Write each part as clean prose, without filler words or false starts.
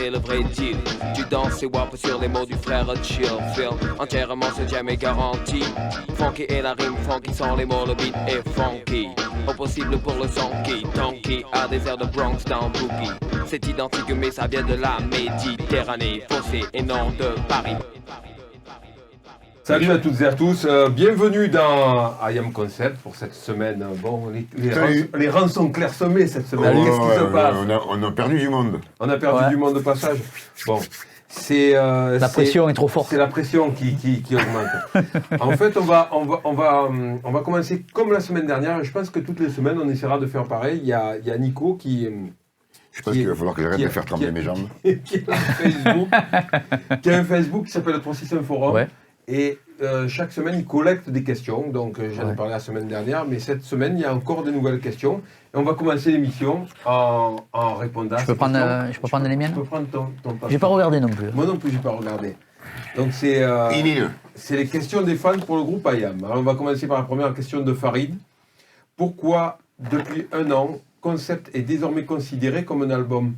c'est le vrai deal. Tu danses et wap sur les mots du frère Chill. Phil, entièrement ce jam est garanti. Funky et la rime funky sont les mots, le beat est funky. Au possible pour le son qui, Tonky a des airs de Bronx dans Boogie. C'est identique mais ça vient de la Méditerranée, fossé et non de Paris. Salut à toutes et à tous, bienvenue dans I Am Concept pour cette semaine. Bon, les rangs sont clairsemés cette semaine. Qu'est-ce qui se passe? On a perdu du monde. On a perdu du monde de passage. Bon, c'est la pression est trop forte. C'est la pression qui augmente. En fait, on va commencer comme la semaine dernière. Je pense que toutes les semaines, on essaiera de faire pareil. Il y a Nico qui... Je pense qu'il va falloir que j'arrête de faire trembler mes jambes. qui a un Facebook qui s'appelle le 365 Forum. Ouais. Et chaque semaine, il collecte des questions. Donc, j'en ai parlé la semaine dernière. Mais cette semaine, il y a encore de nouvelles questions. Et on va commencer l'émission en répondant à ces questions. Je peux prendre les miennes? Tu peux prendre ton passeport. J'ai pas regardé non plus. Moi non plus, j'ai pas regardé. Donc, c'est les questions des fans pour le groupe I Am. Alors, on va commencer par la première question de Farid. Pourquoi, depuis un an, Concept est désormais considéré comme un album?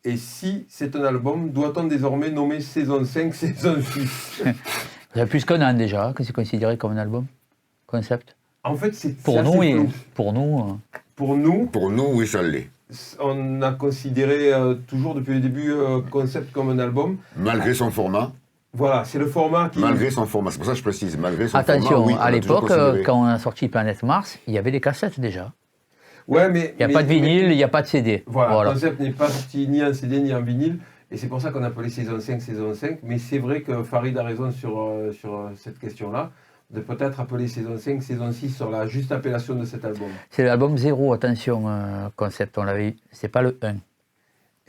Et si c'est un album, doit-on désormais nommer saison 5, saison 6? Il y a plus qu'un an déjà que c'est considéré comme un album, Concept. En fait, c'est pour nous et pour nous. Pour nous, oui, ça l'est. On a considéré toujours depuis le début Concept comme un album. Malgré son format. Voilà, c'est le format qui... Malgré son format, c'est pour ça que je précise. Malgré son Attention, format, oui, à l'époque, quand on a sorti Planète Mars, il y avait des cassettes déjà. Ouais, mais... Il n'y a pas de vinyle, il n'y a pas de CD. Voilà. Concept n'est pas sorti ni en CD ni en vinyle. Et c'est pour ça qu'on a appelé saison 5, saison 5. Mais c'est vrai que Farid a raison sur cette question-là, de peut-être appeler saison 5, saison 6 sur la juste appellation de cet album. C'est l'album 0, attention, Concept, on l'avait eu. C'est pas le 1.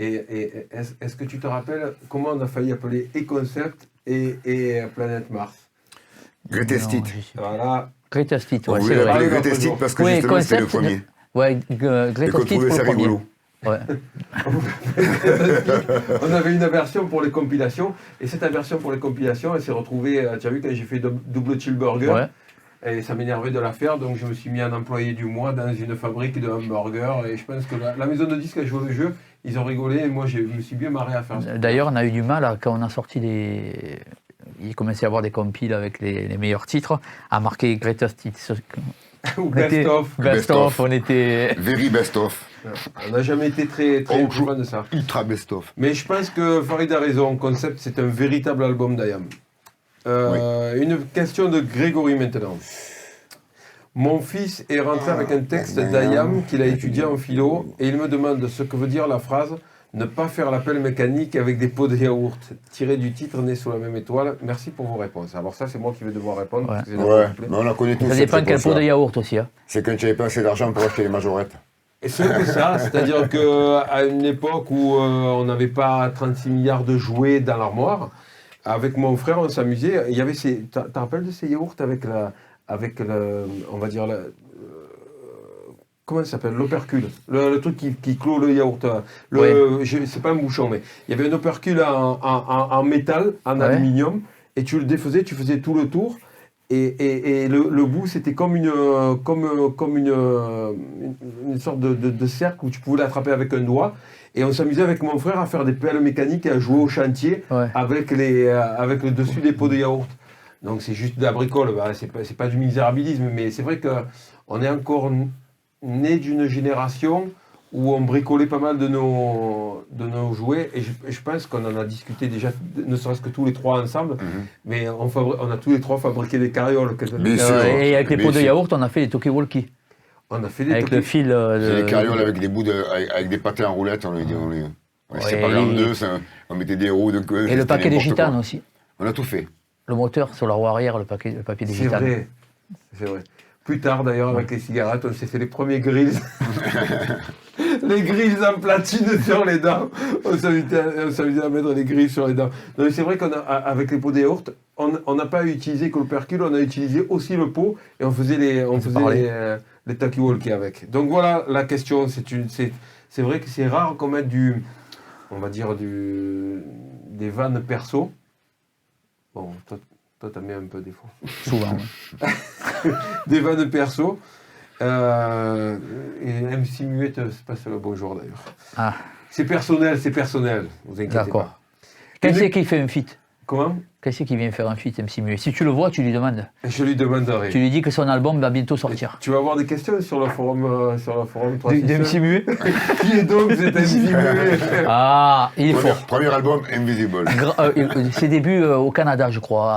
Et est-ce que tu te rappelles comment on a failli appeler et Concept et Planète Mars? Greatest Hit. Voilà. Greatest Hit, ouais, c'est vrai. Greatest Hit parce que justement c'était le premier. Ouais, Greatest Hit pour le premier. Ouais. On avait une aversion pour les compilations, et cette aversion pour les compilations, elle s'est retrouvée, tu as vu, quand j'ai fait double chill burger, et ça m'énervait de la faire, donc je me suis mis en employé du mois dans une fabrique de hamburgers, et je pense que la maison de disques a joué le jeu, ils ont rigolé, et moi je me suis bien marré à faire ça. D'ailleurs, on a eu du mal, quand on a sorti il commençait à avoir des compiles avec les meilleurs titres, à marquer Greatest Hits. Ou Best Of. Best Of, on était... Very Best Of. On n'a jamais été très fan de ça. Ultra Best Of. Mais je pense que Farid a raison, Concept c'est un véritable album d'IAM. Une question de Grégory maintenant. Mon fils est rentré avec un texte d'IAM qu'il a étudié en philo et il me demande ce que veut dire la phrase « Ne pas faire l'appel mécanique avec des pots de yaourt » tiré du titre « Né sous la même étoile ». Merci pour vos réponses. Alors ça, c'est moi qui vais devoir répondre. Ouais, mais on la connaît tous. Ça dépend quel pot de yaourt aussi. Hein. C'est quand tu n'avais pas assez d'argent pour acheter les majorettes. Et c'est que ça, c'est-à-dire qu'à une époque où on n'avait pas 36 milliards de jouets dans l'armoire, avec mon frère, on s'amusait. Il y avait ces... Tu te rappelles de ces yaourts avec on va dire, comment ça s'appelle? L'opercule. Le truc qui clôt le yaourt. C'est pas un bouchon, mais il y avait un opercule en métal, en aluminium, et tu le défaisais, tu faisais tout le tour. Et le bout, c'était comme une sorte de cercle où tu pouvais l'attraper avec un doigt. Et on s'amusait avec mon frère à faire des pelles mécaniques et à jouer au chantier avec le dessus des pots de yaourt. Donc c'est juste de la bricole, c'est pas du misérabilisme, mais c'est vrai qu'on est encore né d'une génération où on bricolait pas mal de nos jouets, et je pense qu'on en a discuté déjà, ne serait-ce que tous les trois ensemble, mais on a tous les trois fabriqué des carrioles. Et avec les pots de yaourt, on a fait des talkie-walkie. On a fait des avec le fil. C'est des carrioles avec des bouts avec des patins en roulette, on les séparait en deux, on mettait des roues. Et le paquet des gitanes aussi. On a tout fait. Le moteur sur la roue arrière, le papier des gitanes. C'est vrai. Plus tard d'ailleurs, avec les cigarettes, on s'est fait les premiers grilles. Les grilles en platine sur les dents. On s'amusait à mettre les grilles sur les dents. Donc c'est vrai qu'avec les pots de yaourt, on n'a pas utilisé que l'opercule, on a utilisé aussi le pot et on faisait les talkie-walkie avec. Donc voilà la question. C'est vrai que c'est rare qu'on mette des vannes perso. Bon, toi t'en mets un peu des fois. Souvent. Des vannes perso. Et MC Muette se passe le bonjour d'ailleurs. Ah. C'est personnel, vous inquiétez D'accord. pas. Quel c'est qui fait un feat? Comment? Quel c'est qui vient faire un feat MC Muet? Si tu le vois, tu lui demandes. Je lui demanderai. Tu lui dis que son album va bientôt sortir. Tu vas avoir des questions sur le forum 367. MC Muet? Qui est donc cet MC Muet? Ah, il est fort. Premier album, Invisible. Ses débuts au Canada, je crois.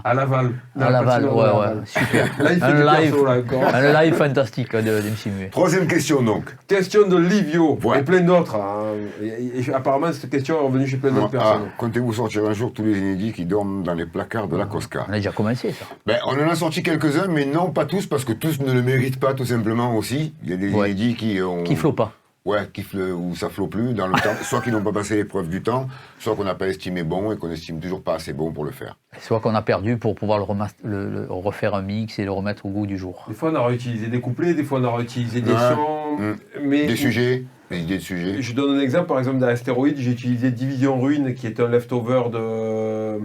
À Laval. À Laval, ouais, super. Là, il fait du perso, là, encore. Un live fantastique de MC Muet. Troisième question, donc. Question de Livio Ouais. et plein d'autres. Hein. Et apparemment, cette question est revenue chez plein d'autres personnes. Comptez-vous sortir un jour tous les inédits qui dorment dans les placards de la Cosca? On a déjà commencé, ça. Ben, on en a sorti quelques-uns, mais non, pas tous, parce que tous ne le méritent pas, tout simplement aussi. Il y a des inédits qui ont... Qui flot pas. Ouais, où ça flot plus dans le temps. Soit qu'ils n'ont pas passé l'épreuve du temps, soit qu'on n'a pas estimé bon et qu'on estime toujours pas assez bon pour le faire. Soit qu'on a perdu pour pouvoir le refaire un mix et le remettre au goût du jour. Des fois, on a réutilisé des couplets, des fois, on a réutilisé des sons. Mais Des sujets, des idées de sujets. Je donne un exemple, par exemple, dans Astéroïde, j'ai utilisé Division Ruine, qui est un leftover de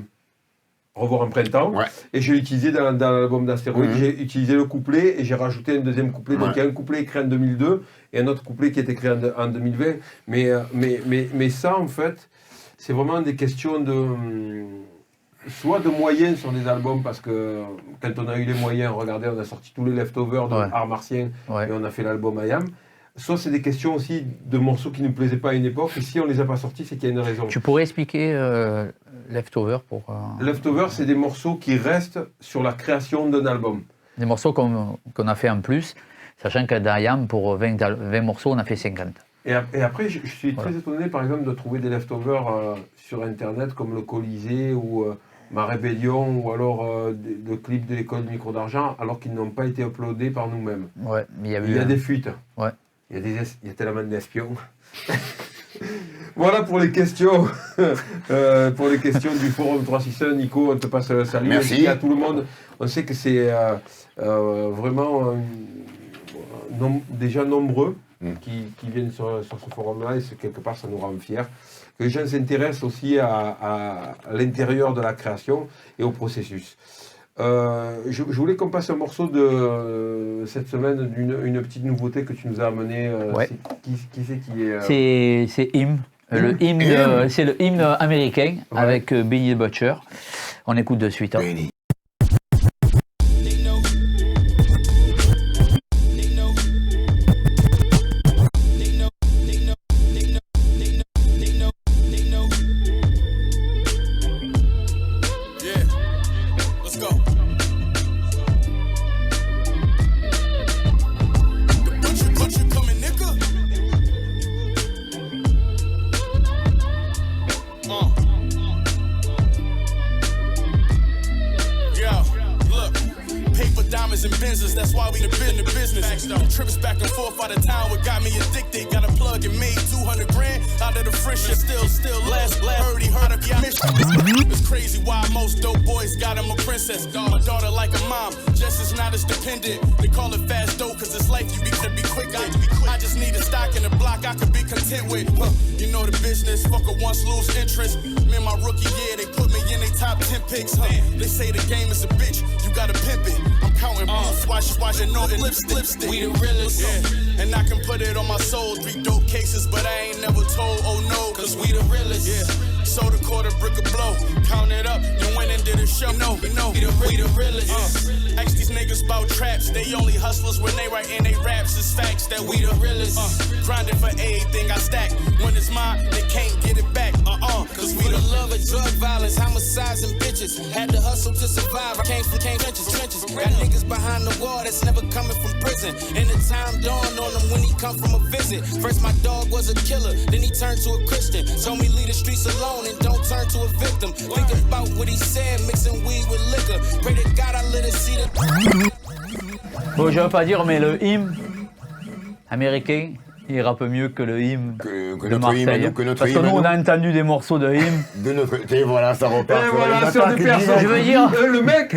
Revoir un printemps. Ouais. Et j'ai utilisé dans l'album d'Astéroïde, j'ai utilisé le couplet et j'ai rajouté un deuxième couplet. Donc il y a un couplet écrit en 2002 et un autre couplet qui est écrit en 2020. Mais ça, en fait, c'est vraiment des questions de... soit de moyens sur des albums, parce que quand on a eu les moyens, regardez, on a sorti tous les leftovers de Art Martien et on a fait l'album IAM. Soit c'est des questions aussi de morceaux qui ne nous plaisaient pas à une époque, et si on ne les a pas sortis, c'est qu'il y a une raison. Tu pourrais expliquer Leftover pour... Leftover, c'est des morceaux qui restent sur la création d'un album. Des morceaux qu'on a fait en plus, sachant que dans IAM, pour 20 morceaux, on a fait 50. Et après, je suis très étonné, par exemple, de trouver des leftovers sur Internet, comme le Colisée ou Ma Rébellion, ou alors le clip de l'école du micro d'argent, alors qu'ils n'ont pas été uploadés par nous-mêmes. Ouais, il y a des fuites. Ouais. Il y a tellement d'espions. Voilà pour les questions. Pour les questions du forum 361, Nico, on te passe le salut. Merci à tout le monde. On sait que c'est vraiment déjà nombreux qui viennent sur ce forum-là, et quelque part ça nous rend fiers. Que les gens s'intéressent aussi à l'intérieur de la création et au processus. Je voulais qu'on passe un morceau de cette semaine d'une petite nouveauté que tu nous as amené. Qui c'est qui est C'est Hymn. C'est le hymne américain avec Benny the Butcher. On écoute de suite. Hein. We the realest, and I can put it on my soul. 3 dope cases, but I ain't never told, oh no, cause we the realest. Sold a quarter brick of blow, count it up, you went and did a show. No, we the realest. Ask these niggas about traps, they only hustlers when they write in they raps. It's facts that we the realest. Grinding for everything I stack. When it's mine, they can't get it back. Cause we the love of drug violence, homicides and bitches. Had to hustle to survive. I came from trenches. Got niggas behind the wall that's never coming from prison. And the time dawned on him when he come from a visit. First my dog was a killer, then he turned to a Christian. Told me leave the streets alone and don't turn to a victim. Think about what he said, mixing weed with liquor. Pray to God I let it see the... Bon, je veux pas dire, mais le hymne américain, il rappe mieux que le hymne de Marseille. Parce que nous, on a entendu des morceaux de hymne. Et voilà, ça repart. Et voilà, sur des personnes. Je veux dire... Le mec,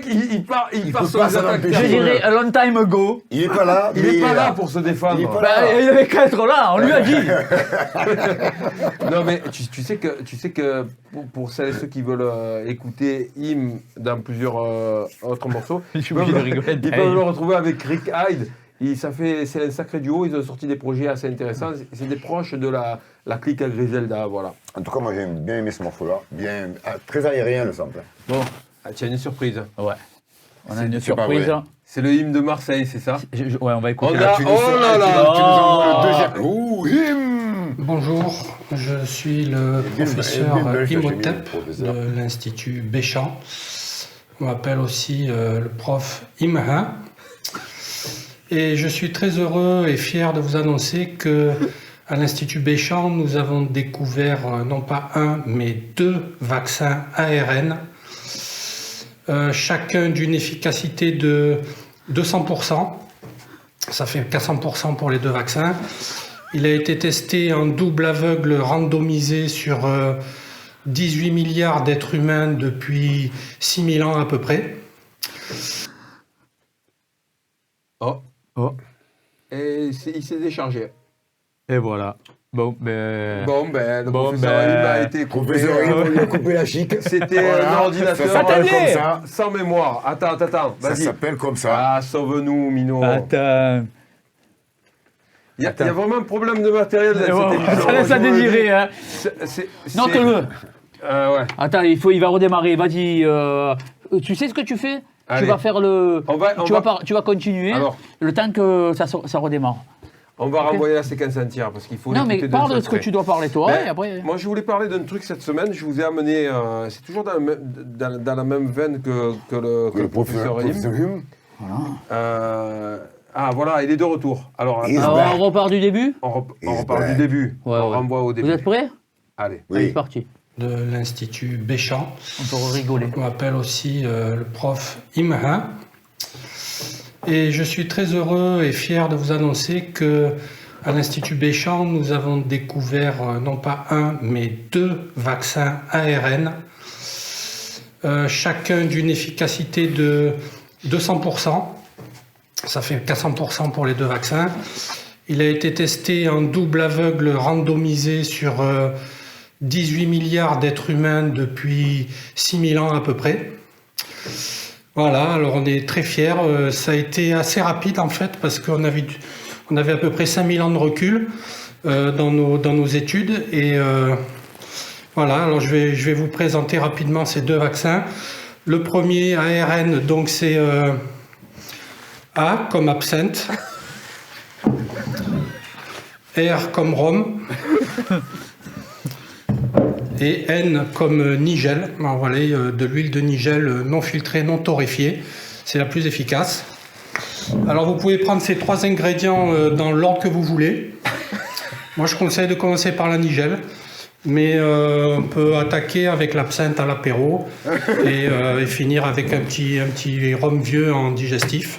il part sur les attaques. Je dirais a long time ago. Il est pas là. Il est pas là pour se défendre. Il avait qu'à être là, on lui a dit. Non, mais tu sais que pour celles et ceux qui veulent écouter hymne dans plusieurs autres morceaux, ils peuvent le retrouver avec Rick Hyde. C'est un sacré duo, ils ont sorti des projets assez intéressants. C'est des proches de la clique à Griselda, voilà. En tout cas, moi j'ai bien aimé ce morceau-là. Très aérien le sample. Bon. Ah, tu as une surprise. Ouais. On a une surprise. C'est le hymne de Marseille, c'est ça? Ouais, on va écouter. Oh là là! Tu nous envoies le deuxième. Ouh, hymne! Bonjour, je suis le professeur Imhotep de l'Institut Béchamp. On m'appelle aussi le prof Imha. Et je suis très heureux et fier de vous annoncer que à l'Institut Béchamp, nous avons découvert non pas un, mais 2 vaccins ARN, chacun d'une efficacité de 200%. Ça fait 400% pour les 2 vaccins. Il a été testé en double aveugle randomisé sur 18 milliards d'êtres humains depuis 6000 ans à peu près. Oh. Et il s'est déchargé. Et voilà. Le professeur Im a été coupé. Il a coupé la chic. C'était un ordinateur comme ça. Sans mémoire. Attends, Ça s'appelle comme ça. Ah, sauve-nous, Mino. Attends. Il y a vraiment un problème de matériel dans cette émission. Ça laisse à désirer, hein. Note-le. Ouais. Attends, il va redémarrer. Vas-y. Tu sais ce que tu fais? Allez. Tu vas faire tu vas continuer. Alors, le temps que ça redémarre. On va renvoyer la séquence entière parce qu'il faut. Non, mais parle de ce que tu dois parler toi. Ben, et après... Moi, je voulais parler d'un truc cette semaine. Je vous ai amené. C'est toujours dans la même veine que le professeur Im. Voilà. Voilà, il est de retour. Alors on repart du début. On repart du début. Ouais, on renvoie au début. Vous êtes prêts? Allez. Oui. C'est parti. De l'Institut Béchamp. On peut rigoler. On m'appelle aussi le prof Imha. Et je suis très heureux et fier de vous annoncer que à l'Institut Béchamp, nous avons découvert non pas un, mais 2 vaccins ARN, chacun d'une efficacité de 200%. Ça fait 400% pour les 2 vaccins. Il a été testé en double aveugle randomisé sur 18 milliards d'êtres humains depuis 6000 ans à peu près. Voilà, alors on est très fiers. Ça a été assez rapide en fait parce qu'on avait à peu près 5000 ans de recul dans nos études. Et voilà, alors je vais vous présenter rapidement ces 2 vaccins. Le premier ARN, donc c'est A comme absinthe, R comme rhum et N comme nigel. Alors voilà, de l'huile de nigel non filtrée, non torréfiée. C'est la plus efficace. Alors vous pouvez prendre ces 3 ingrédients dans l'ordre que vous voulez. Moi je conseille de commencer par la nigel. Mais on peut attaquer avec l'absinthe à l'apéro et finir avec un petit rhum vieux en digestif.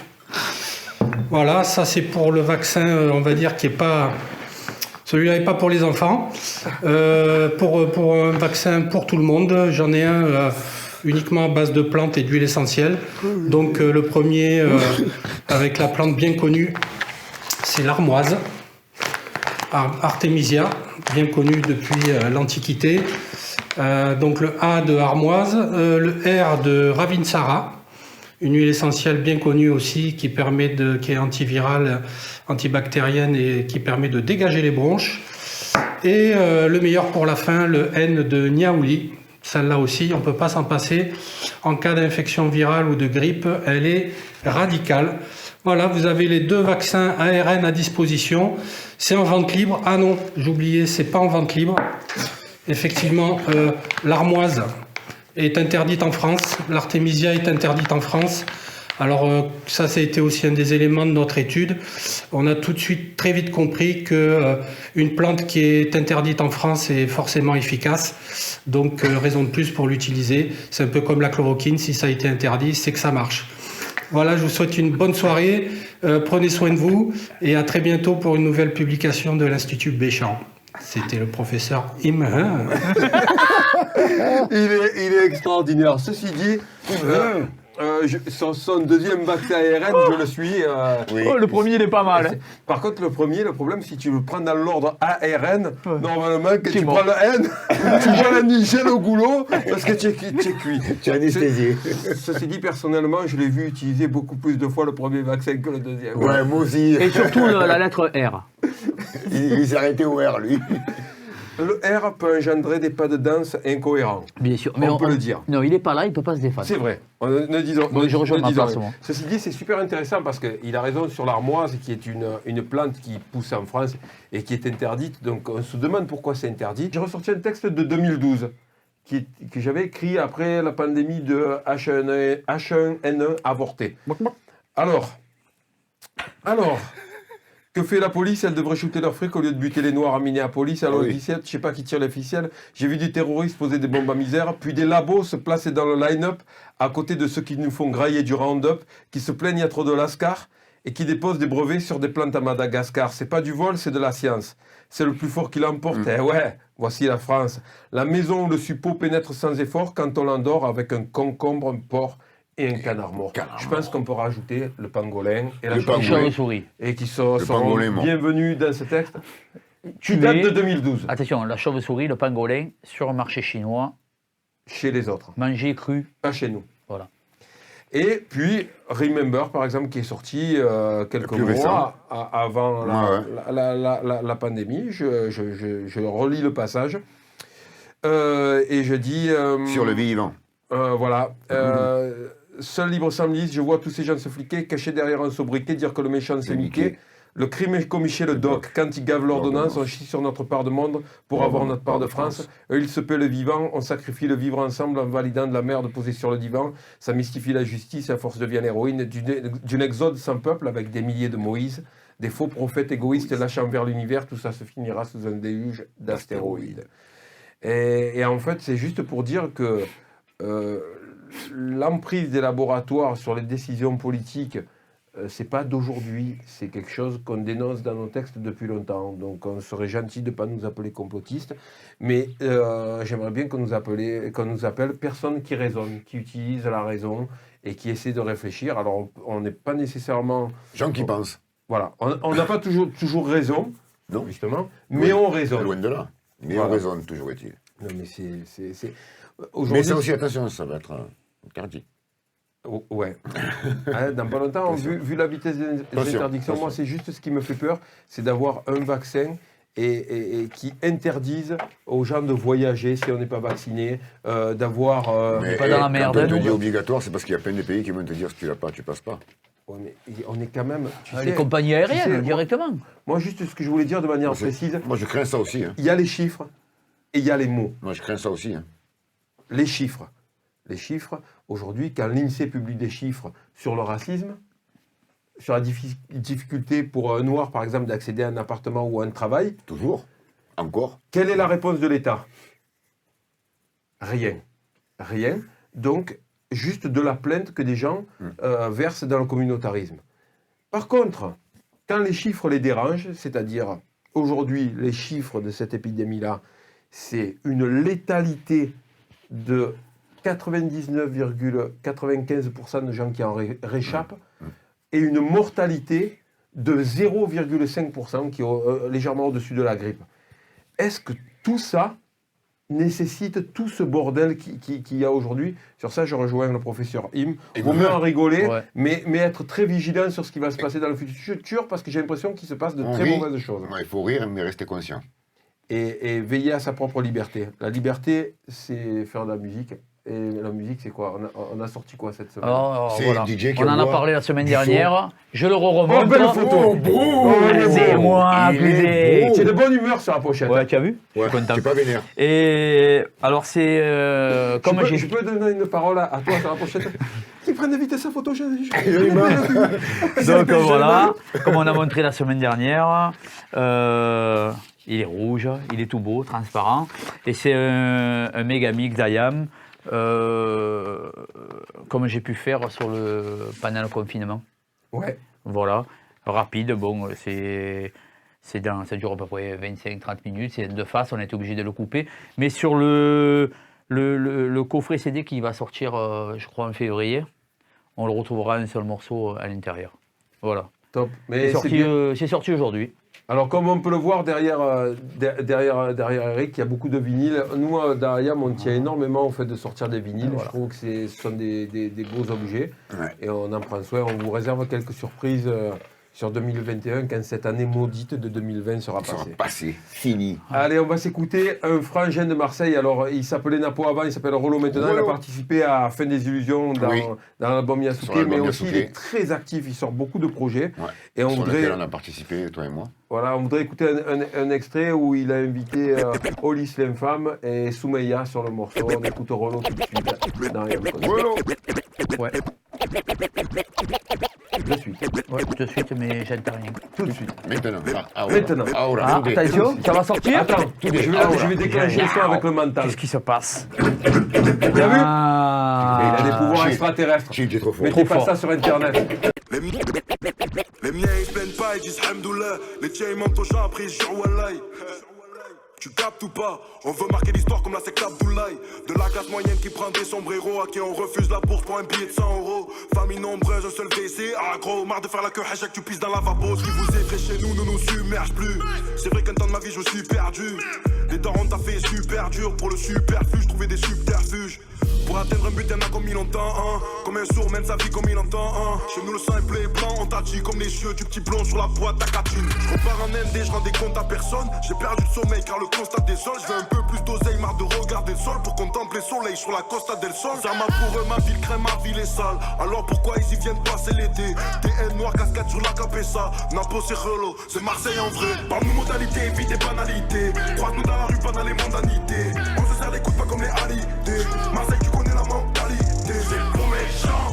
Voilà, ça c'est pour le vaccin, on va dire, qui est pas... Celui-là n'est pas pour les enfants. Pour un vaccin pour tout le monde, j'en ai un uniquement à base de plantes et d'huile essentielle. Donc le premier, avec la plante bien connue, c'est l'armoise, Artemisia, bien connue depuis l'Antiquité. Donc le A de armoise, le R de Ravinsara, une huile essentielle bien connue aussi qui est antivirale, antibactérienne et qui permet de dégager les bronches. Et le meilleur pour la fin, le N de Niaouli. Celle-là aussi, on ne peut pas s'en passer. En cas d'infection virale ou de grippe, elle est radicale. Voilà, vous avez les 2 vaccins ARN à disposition. C'est en vente libre. Ah non, j'oubliais, c'est pas en vente libre. Effectivement, l'armoise est interdite en France. L'artémisia est interdite en France. Alors ça a été aussi un des éléments de notre étude. On a tout de suite très vite compris que une plante qui est interdite en France est forcément efficace. Donc raison de plus pour l'utiliser. C'est un peu comme la chloroquine, si ça a été interdit, c'est que ça marche. Voilà, je vous souhaite une bonne soirée. Prenez soin de vous et à très bientôt pour une nouvelle publication de l'Institut Béchamp. C'était le professeur Im. Il est extraordinaire. Ceci dit, Son deuxième vaccin ARN, je le suis. Oui. Oh, le premier, il est pas mal. Hein. Par contre, le problème, si tu le prends dans l'ordre ARN, normalement, quand tu mort. prends le N, tu prends la nigelle au goulot parce que tu es cuit. Tu es anesthésié. Ceci dit, personnellement, je l'ai vu utiliser beaucoup plus de fois le premier vaccin que le deuxième. Ouais, moi aussi. Et surtout la lettre R. Il s'est arrêté au R, lui. Le R peut engendrer des pas de danse incohérents. Bien sûr. On peut le dire. Non, il n'est pas là, il ne peut pas se défendre. C'est vrai. Ne disons, Bon, je rejoins ma place, rien. moi. Ceci dit, c'est super intéressant parce qu'il a raison sur l'armoise, qui est une plante qui pousse en France et qui est interdite. Donc on se demande pourquoi c'est interdit. J'ai ressorti un texte de 2012 que j'avais écrit après la pandémie de H1N1 avorté. Alors, que fait la police? Elle devrait shooter leurs fric au lieu de buter les noirs à Minneapolis. Alors le 17, je sais pas qui tire les ficelles. J'ai vu des terroristes poser des bombes à misère, puis des labos se placer dans le line-up à côté de ceux qui nous font grailler du Roundup, qui se plaignent il y a trop de lascar et qui déposent des brevets sur des plantes à Madagascar. C'est pas du vol, c'est de la science. C'est le plus fort qui l'emporte. Eh ouais, voici la France. La maison où le suppôt pénètre sans effort quand on l'endort avec un concombre, un porc et un canard mort. Je pense qu'on peut rajouter le pangolin et la chauve-souris. Et qui seront bienvenus dans ce texte. Tu dates de 2012. Attention, la chauve-souris, le pangolin, sur un marché chinois. Chez les autres. Manger cru. Pas chez nous. Voilà. Et puis, Remember, par exemple, qui est sorti quelques mois avant la pandémie. Je relis le passage. Et je dis... sur le vivant. Voilà. Seul libre sans milice, je vois tous ces gens se fliquer, cachés derrière un sobriquet, dire que le méchant c'est Mickey. Le crime est commis chez le doc. Quand ils gavent l'ordonnance, on chie sur notre part de monde pour avoir notre part de France. Eux, ils se paient le vivant, on sacrifie le vivre ensemble en validant de la merde posée sur le divan. Ça mystifie la justice, à force devient l'héroïne d'une exode sans peuple avec des milliers de Moïse. Des faux prophètes égoïstes lâchant vers l'univers, tout ça se finira sous un déluge d'astéroïdes. Et en fait, c'est juste pour dire que l'emprise des laboratoires sur les décisions politiques, c'est pas d'aujourd'hui, c'est quelque chose qu'on dénonce dans nos textes depuis longtemps. Donc on serait gentil de ne pas nous appeler complotistes, mais j'aimerais bien qu'on nous appelle personnes qui raisonnent, qui utilisent la raison et qui essaient de réfléchir. Alors on n'est pas nécessairement... Gens qui pensent. Voilà, on n'a pas toujours raison, non. Justement, mais on raisonne. Loin de là, mais on raisonne, toujours est-il. Non mais c'est... Mais ça aussi, attention, ça va être interdit. Ouais. Dans pas longtemps, vu la vitesse des interdictions, moi, c'est juste ce qui me fait peur, c'est d'avoir un vaccin et qui interdise aux gens de voyager si on n'est pas vacciné, d'avoir... mais pas dans la merde. Quand on te dit obligatoire, c'est parce qu'il y a plein de pays qui vont te dire si tu l'as pas, tu passes pas. Ouais, mais on est quand même... les compagnies aériennes, directement. Moi, juste ce que je voulais dire de manière précise... Moi, je crains ça aussi. Hein. Il y a les chiffres et il y a les mots. Moi, je crains ça aussi. Hein. Les chiffres. Les chiffres, aujourd'hui, quand l'INSEE publie des chiffres sur le racisme, sur la difficulté pour un noir, par exemple, d'accéder à un appartement ou à un travail... Toujours. Encore. Quelle est la réponse de l'État? Rien. Rien. Donc, juste de la plainte que des gens versent dans le communautarisme. Par contre, quand les chiffres les dérangent, c'est-à-dire, aujourd'hui, les chiffres de cette épidémie-là, c'est une létalité de 99,95% de gens qui en réchappent et une mortalité de 0,5% qui est légèrement au-dessus de la grippe. Est-ce que tout ça nécessite tout ce bordel qu'il y a aujourd'hui? Sur ça, je rejoins le professeur Im. Il vaut mieux en rigoler, mais être très vigilant sur ce qui va se passer dans le futur, parce que j'ai l'impression qu'il se passe de très mauvaises choses. Il faut rire, mais rester conscient. Et veiller à sa propre liberté. La liberté, c'est faire de la musique. Et la musique, c'est quoi? On a sorti quoi cette semaine? Voilà. On en a parlé la semaine dernière. Je le remonte. Oh, belle photo! C'est moi, plaisir. C'est de bonne humeur sur la pochette. Ouais, tu as vu? Ouais, t'es pas vénère. Et alors, c'est comme j'ai... Je peux donner une parole à toi sur la pochette? Qui prenne vite sa photo, Donc voilà, comme on a montré la semaine dernière, il est rouge, il est tout beau, transparent. Et c'est un méga mix d'IAM. Comme j'ai pu faire pendant le confinement. Ouais. Voilà, rapide, bon, ça dure à peu près 25-30 minutes, c'est de face, on a été obligé de le couper. Mais sur le coffret CD qui va sortir, je crois, en février, on le retrouvera un seul morceau à l'intérieur. Voilà. Top. Mais c'est sorti aujourd'hui. Alors, comme on peut le voir derrière Eric, il y a beaucoup de vinyles. Nous, derrière, on tient énormément au fait de sortir des vinyles. Voilà. Je trouve que ce sont des beaux objets. Ouais. Et on en prend soin. On vous réserve quelques surprises sur 2021, quand cette année maudite de 2020 sera passée. Fini. Allez, on va s'écouter un frangin de Marseille. Alors, il s'appelait Napo avant, il s'appelle Rollo maintenant. Il a participé à Fin des Illusions dans l'album Yasuke, mais aussi il est très actif, il sort beaucoup de projets. Ouais. Et on voudrait... on a participé, toi et moi. Voilà, on voudrait écouter un extrait où il a invité Olis l'infâme et Soumeya sur le morceau. On écoute Rollo tout de suite. Rollo. Ouais. De suite. Ouais, de suite, mais j'entends rien. Tout de suite. Maintenant. Attention, ça va sortir. Attends, je vais déclencher le son avec le mental. Qu'est-ce qui se passe? T'as vu? Il a des pouvoirs extraterrestres. J'ai trop fort. Mettez pas ça sur Internet. Les miens ils se plaignent pas, ils disent Hamdoullah. Les tiens ils mentent aux gens, après ils jurent Wallahi. Tu captes ou pas? On veut marquer l'histoire comme la secte Abdoulaye. De la classe moyenne qui prend des sombreros, à qui on refuse la bourse pour un billet de 100 €. Famille nombreuse, un seul WC. Ah gros, marre de faire la queue, hashtag tu pisses dans la lavabo. Ce qui vous est fait chez nous ne nous submerge plus. C'est vrai qu'un temps de ma vie je me suis perdu. Les darons t'a fait super dur. Pour le superfuge, trouver des subterfuges. Pour atteindre un but, y'en a comme il entend, hein. Comme un sourd mène sa vie comme il entend, hein. Chez nous le sang est bleu et blanc, on t'a dit comme les yeux du petit blond sur la boîte à catine. Je repars en Inde et je rends des comptes à personne. J'ai perdu le sommeil car le constat désole. Je veux un peu plus d'oseille, marre de regarder le sol. Pour contempler le soleil sur la Costa del Sol. Ça m'a pour eux, ma ville crème, ma ville est sale. Alors pourquoi ils y viennent passer l'été? TN noir, cascade sur la Capessa. Napo c'est Rello, c'est Marseille en vrai. Parle-nous modalité, évite des banalités. Croise-nous dans la rue, pas dans les mondanités. On se serre les coudes pas comme les alités. Marseille tu connais la mentalité. C'est pour mes gens,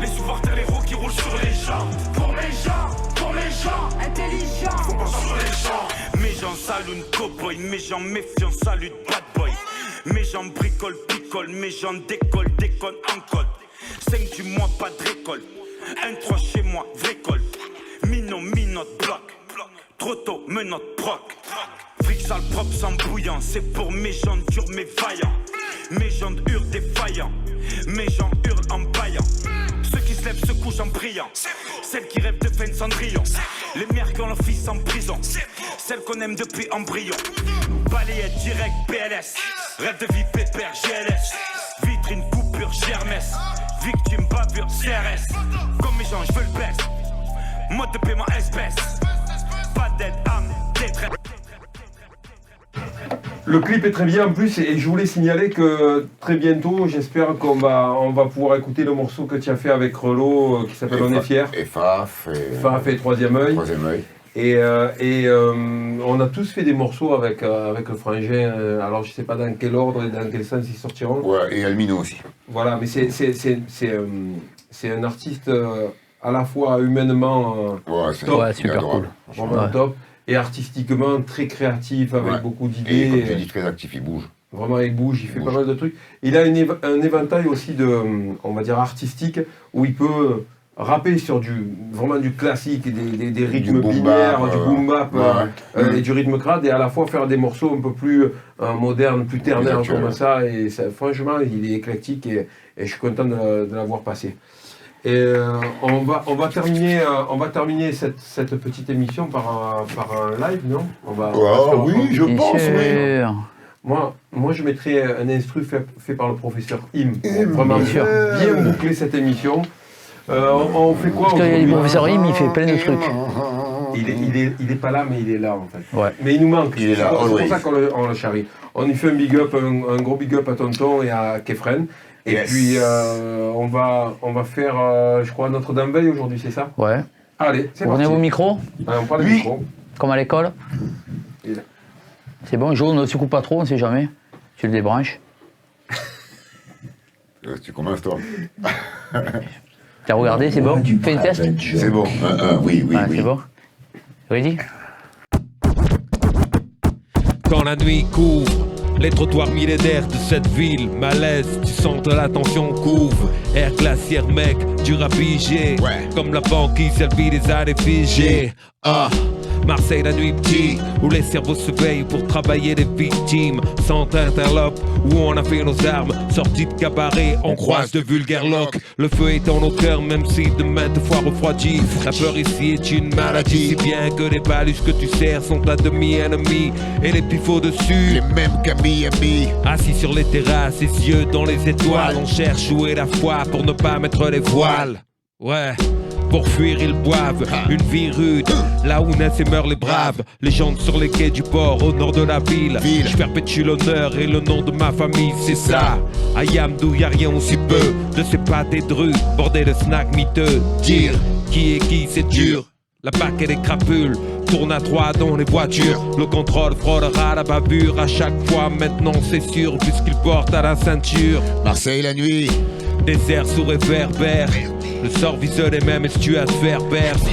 les supporters, les roues qui roulent sur les gens. Pour mes gens, intelligents, ils font pas sur les gens. Mes gens saluent cowboy, mes gens méfiants saluent bad boy. Mes gens bricolent, mes gens décollent en code. 5 du mois, pas de récolte. 1-3 chez moi, vrai col. Minote, bloc. Trop tôt, menotte, proc. Fric sale propre sans bouillant, c'est pour mes gens durs mais vaillants. Mes gens hurlent défaillants, mes gens hurlent en baillant. Ceux qui se lèvent se couchent en priant. Celles qui rêvent de fin Cendrillon. Les mères qui ont leur fils en prison. Celles qu'on aime depuis embryon. Balayette direct PLS. Rêve de vie pépère GLS. Vitrine coupure Germès. Victime bavure CRS. Comme mes gens je veux le best. Mode de paiement espèce. Pas d'aide âme détresse. Le clip est très bien en plus et je voulais signaler que très bientôt, j'espère qu'on va pouvoir écouter le morceau que tu as fait avec Rello qui s'appelle On est fiers. Et Faf et Troisième œil. Et Et on a tous fait des morceaux avec le frangin, alors je sais pas dans quel ordre et dans quel sens ils sortiront. Ouais, et Almino aussi. Voilà, mais c'est un artiste à la fois humainement top, ouais, super cool. Vraiment top, et artistiquement très créatif, avec beaucoup d'idées. Et comme tu dis, très actif, il bouge. Vraiment, il bouge, il fait pas mal de trucs. Il a un éventail aussi de, on va dire, artistique, où il peut rapper sur vraiment du classique, des rythmes binaires, du boom bap, et du rythme crade, et à la fois faire des morceaux un peu plus modernes, plus ternaires comme ça. Et ça, franchement, il est éclectique et je suis content de l'avoir passé. Et on va terminer cette petite émission par un live, non? Oui, je pense, oui. Moi, je mettrais un instru fait par le professeur Im. Vraiment bien boucler cette émission. On fait quoi? Parce que le professeur Im, il fait plein de trucs. Il est pas là, mais il est là en fait. Ouais. Mais il nous manque. Il est là. C'est pour ça qu'on le charrie. On y fait un big up, un gros big up à Tonton et à Kefren. Et puis on va faire, je crois, Notre-Dame-Veille aujourd'hui, c'est ça? Ouais. Allez, c'est parti. Vous prenez vos micros? On prend les micros. Comme à l'école? C'est bon, Jo, ne se coupe pas trop, on ne sait jamais. Tu le débranches. Tu commences toi. T'as regardé, c'est bon? Tu fais un test? C'est bon, oui. C'est bon? Ready? Quand la nuit couvre les trottoirs millénaires de cette ville, malaise, tu sens que la tension couvre. Air glaciaire, mec, dur à piger. Comme la banquise, elle vit des arrêts figés. Marseille la nuit petit, où les cerveaux se veillent pour travailler les victimes. Sans interlope, où on a fait nos armes. Sortis de cabaret, on croise de vulgaires loques. Le feu est dans nos cœurs, même si de maintes fois refroidi. La peur ici est une maladie, si bien que les balus que tu sers sont à demi-ennemis. Et les pivots dessus, les mêmes qu'amis, amis. Assis sur les terrasses, les yeux dans les étoiles. On cherche où est la foi pour ne pas mettre les voiles. Ouais. Pour fuir ils boivent, une vie rude, là où naissent et meurent les braves. Légendes sur les quais du port, au nord de la ville. Je perpétue l'honneur et le nom de ma famille, c'est ça. À Yamdou y'a rien aussi peu de ces pâtés de rue, bordés de snacks miteux. Dire qui est qui, c'est dur. La PAC et les crapules tournent à 3 dans les voitures. Le contrôle fraudera la bavure à chaque fois. Maintenant c'est sûr puisqu'il porte à la ceinture. Marseille la nuit, désert sous réverbère. Le sort vise les mêmes sphères perses.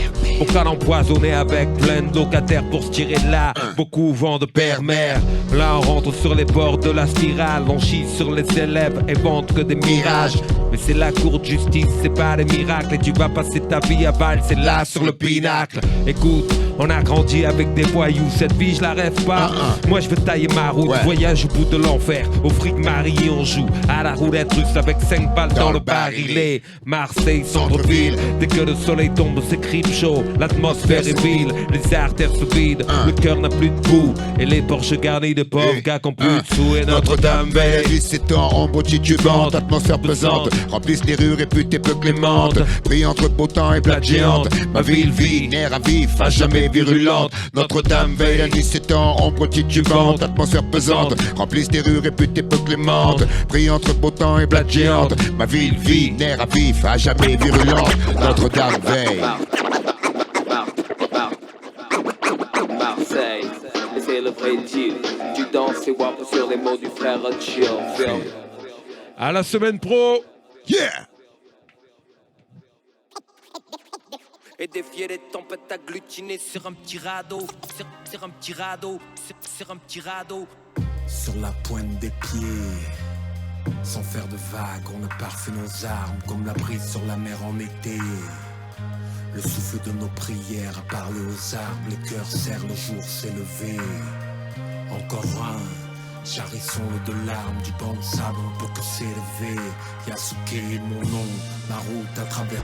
Aucun empoisonné avec plein de locataires pour se tirer de là. Beaucoup vendent de père-mère. Là on rentre sur les bords de la spirale. On chie sur les élèves et vente que des mirages. Mais c'est la cour de justice, c'est pas des miracles. Et tu vas passer ta vie à Val, c'est là sur le pinacle. Écoute, on a grandi avec des voyous. Cette vie je la rêve pas. Moi je veux tailler ma route, voyage au bout de l'enfer. Au fric marié on joue à la roulette russe avec 5 balles dans le barillet. Marseille centre-ville, dès que le soleil tombe c'est crime chaud. L'atmosphère est vile, les artères se vident. Le cœur n'a plus de goût et les porches garnis de pauvres gars qui ont plus de sous. Et Notre-Dame veille, 17 ans, ombre titubante, atmosphère pesante. Remplissent les rues réputées peu clémentes. Pris entre beau temps et plate géante. Ma ville vit, nerf à vif, à jamais virulente. Notre-Dame veille, à 17 ans, ombre titubante, atmosphère pesante. Remplissent les rues réputées peu clémentes. Pris entre beau temps et plate géante. Ma ville vit, nerf à vif, à jamais virulente. Notre-Dame veille. Marseille, et c'est le vrai deal. Tu danses et wap sur les mots du frère Chill. À la semaine pro. Yeah! Et défier les tempêtes agglutinées sur un petit radeau, sur un petit radeau, sur un petit radeau. Sur la pointe des pieds, sans faire de vagues, on a parfait nos armes comme la brise sur la mer en été. Le souffle de nos prières a parlé aux arbres, les cœurs serrent, le jour s'est levé. Encore un, jarrisson de larmes, du banc de sable, on peut que s'élever. Yasuke est mon nom, ma route à travers